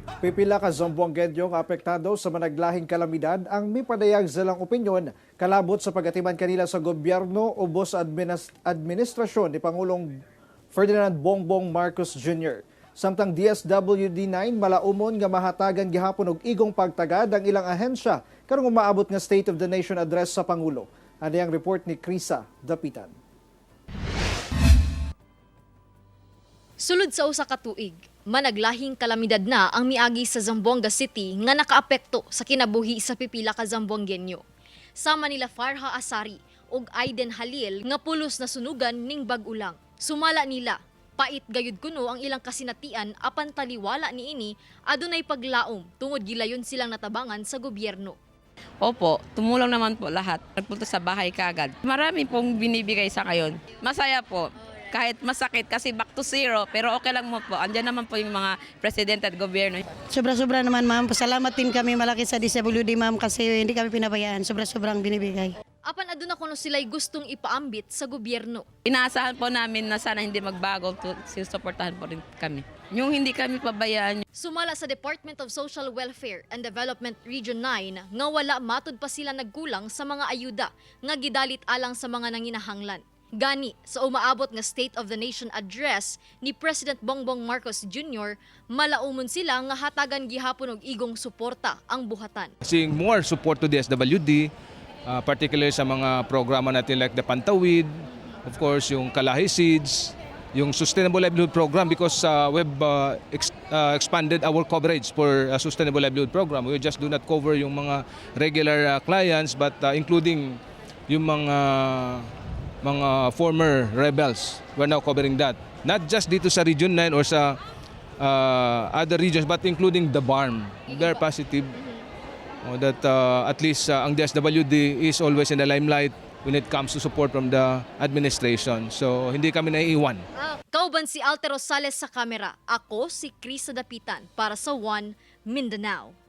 Pipila ka Zamboangueño nga apektado sa managlahing kalamidad ang mipadayag silang opinyon kalabot sa pagatiman kanila sa gobyerno ubos sa administrasyon ni Pangulong Ferdinand Bongbong Marcos Jr. Samtang DSWD-9 malaumon nga mahatagan gihapon og igong pagtagad ang ilang ahensya karong umaabot nga State of the Nation address sa Pangulo. Ano ang report ni Krisa Dapitan. Sulod sa usa ka tuig, managlahing kalamidad na ang miagi sa Zamboanga City nga nakaapekto sa kinabuhi sa pipila ka Zamboangueño. Sama nila Farha Asari ug Aiden Halil nga pulos na sunugan ning bag-ulang. Sumala nila, pait gayud kuno ang ilang kasinatian apan taliwala niini adunay paglaom tungod gilayon silang natabangan sa gobyerno. Opo, tumulong naman po lahat. Nagpunta sa bahay kaagad. Marami pong binibigay sa ngayon. Masaya po. Kahit masakit kasi back to zero, pero okay lang mo po. Andiyan naman po yung mga presidente at gobyerno. Sobra-sobra naman ma'am. Pasalamat din kami malaki sa DSWD ma'am kasi hindi kami pinabayaan. Sobra-sobrang binibigay. Apan aduna kuno sila'y gustong ipaambit sa gobyerno. Inaasahan po namin na sana hindi magbago. Sinusuportahan po rin kami. Yung hindi kami pabayaan. Sumala sa Department of Social Welfare and Development Region 9 nga wala matud pa sila nagkulang sa mga ayuda nga gidalit alang sa mga nanginahanglan. Gani, sa umaabot nga State of the Nation address ni President Bongbong Marcos Jr., malaumon sila nga hatagan gihapon og igong suporta ang buhatan. Seeing more support to the SWD, particularly sa mga programa natin like the Pantawid, of course yung Kalahi Seeds, yung Sustainable Livelihood Program because we've expanded our coverage for Sustainable Livelihood Program. We just do not cover yung mga regular clients but including yung mga former rebels. We're now covering that. Not just dito sa Region 9 or sa other regions but including the BARM. They're positive that at least ang DSWD is always in the limelight when it comes to support from the administration. So hindi kami naiiwan. Kauban si Alter Rosales sa kamera. Ako si Krisa Dapitan para sa One Mindanao.